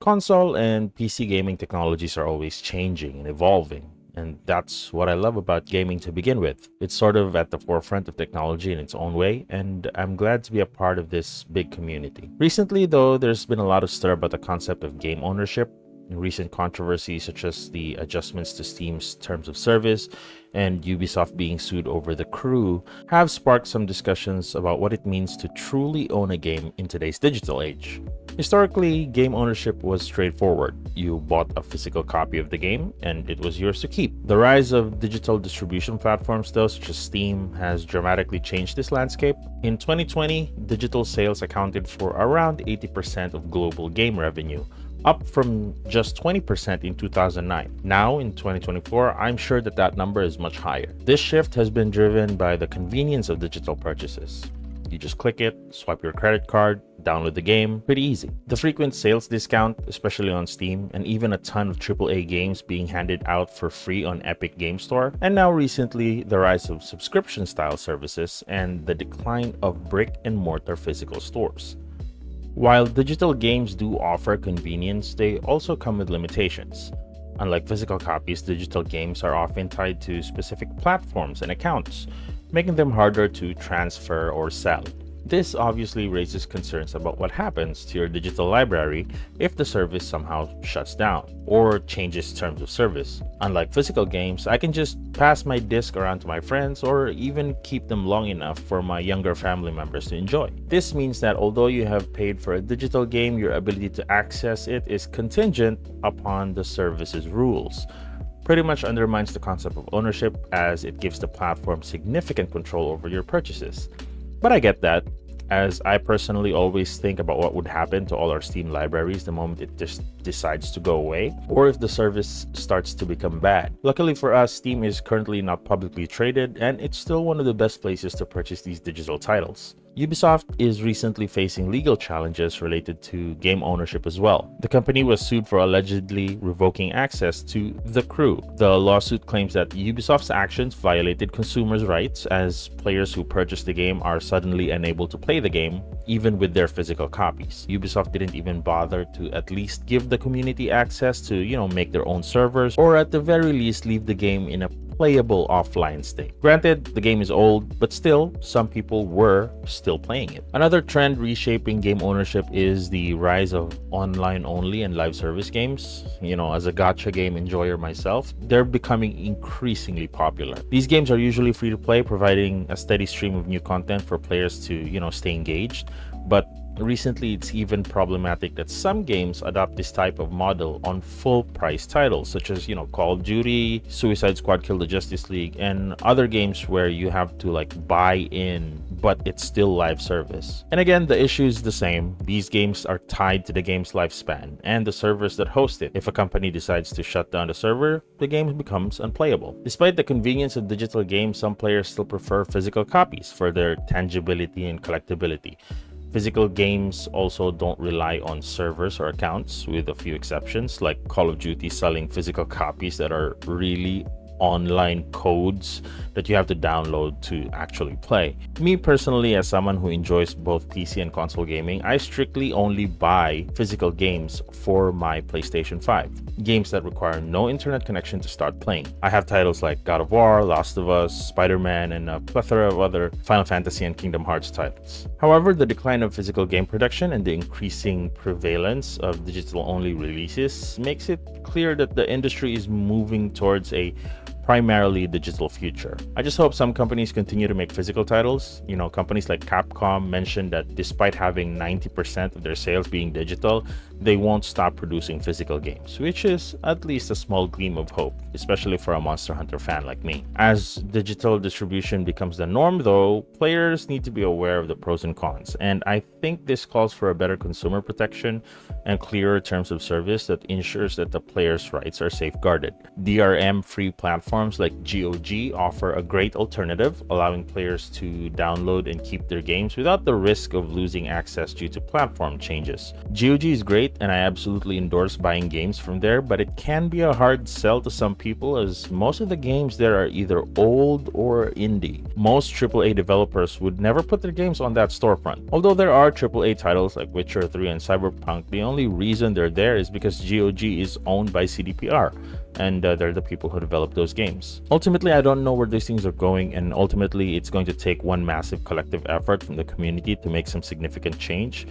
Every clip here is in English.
Console and PC gaming technologies are always changing and evolving, and that's what I love about gaming to begin with. It's sort of at the forefront of technology in its own way, and I'm glad to be a part of this big community. Recently, though, there's been a lot of stir about the concept of game ownership. Recent controversies, such as the adjustments to Steam's terms of service and Ubisoft being sued over The Crew, have sparked some discussions about what it means to truly own a game in today's digital age. Historically, game ownership was straightforward. You bought a physical copy of the game, and it was yours to keep. The rise of digital distribution platforms, though, such as Steam, has dramatically changed this landscape. In 2020, digital sales accounted for around 80% of global game revenue, up from just 20% in 2009. Now, in 2024, I'm sure that number is much higher. This shift has been driven by the convenience of digital purchases. You just click it, swipe your credit card, download the game, pretty easy. The frequent sales discount, especially on Steam, and even a ton of AAA games being handed out for free on Epic Game Store, and now recently the rise of subscription-style services and the decline of brick-and-mortar physical stores. While digital games do offer convenience, they also come with limitations. Unlike physical copies, digital games are often tied to specific platforms and accounts, making them harder to transfer or sell. This obviously raises concerns about what happens to your digital library if the service somehow shuts down or changes terms of service. Unlike physical games, I can just pass my disc around to my friends or even keep them long enough for my younger family members to enjoy. This means that although you have paid for a digital game, your ability to access it is contingent upon the service's rules. Pretty much undermines the concept of ownership, as it gives the platform significant control over your purchases. But I get that, as I personally always think about what would happen to all our Steam libraries the moment it just decides to go away, or if the service starts to become bad. Luckily for us, Steam is currently not publicly traded, and it's still one of the best places to purchase these digital titles. Ubisoft is recently facing legal challenges related to game ownership as well. The company was sued for allegedly revoking access to The Crew. The lawsuit claims that Ubisoft's actions violated consumers' rights, as players who purchased the game are suddenly unable to play the game, even with their physical copies. Ubisoft didn't even bother to at least give the community access to, make their own servers, or at the very least leave the game in a playable offline state. Granted, the game is old, but still, some people were still playing it. Another trend reshaping game ownership is the rise of online-only and live service games. As a gacha game enjoyer myself, they're becoming increasingly popular. These games are usually free to play, providing a steady stream of new content for players to, stay engaged. But recently, it's even problematic that some games adopt this type of model on full-price titles, such as, Call of Duty, Suicide Squad Kill the Justice League, and other games where you have to buy in, but it's still live service. And again, the issue is the same. These games are tied to the game's lifespan and the servers that host it. If a company decides to shut down the server, the game becomes unplayable. Despite the convenience of digital games, some players still prefer physical copies for their tangibility and collectability. Physical games also don't rely on servers or accounts, with a few exceptions, like Call of Duty selling physical copies that are really online codes that you have to download to actually play. Me personally, as someone who enjoys both PC and console gaming, I strictly only buy physical games for my PlayStation 5. Games that require no internet connection to start playing. I have titles like God of War, Last of Us, Spider-Man, and a plethora of other Final Fantasy and Kingdom Hearts titles. However, the decline of physical game production and the increasing prevalence of digital-only releases makes it clear that the industry is moving towards a primarily digital future. I just hope some companies continue to make physical titles. Companies like Capcom mentioned that despite having 90% of their sales being digital, they won't stop producing physical games, which is at least a small gleam of hope, especially for a Monster Hunter fan like me. As digital distribution becomes the norm, though, players need to be aware of the pros and cons, and I think this calls for a better consumer protection and clearer terms of service that ensures that the player's rights are safeguarded. DRM-free platforms like GOG offer a great alternative, allowing players to download and keep their games without the risk of losing access due to platform changes. GOG is great great, and I absolutely endorse buying games from there, but it can be a hard sell to some people as most of the games there are either old or indie. Most AAA developers would never put their games on that storefront. Although there are AAA titles like Witcher 3 and Cyberpunk, the only reason they're there is because GOG is owned by CDPR, and they're the people who develop those games. Ultimately, I don't know where these things are going, and ultimately it's going to take one massive collective effort from the community to make some significant change.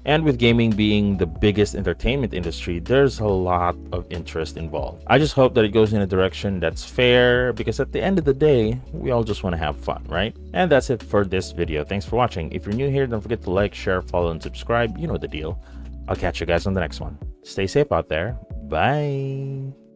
And with gaming being the biggest entertainment industry, there's a lot of interest involved. I just hope that it goes in a direction that's fair, because at the end of the day, we all just want to have fun, right? And that's it for this video. Thanks for watching. If you're new here, don't forget to like, share, follow, and subscribe. You know the deal. I'll catch you guys on the next one. Stay safe out there. Bye.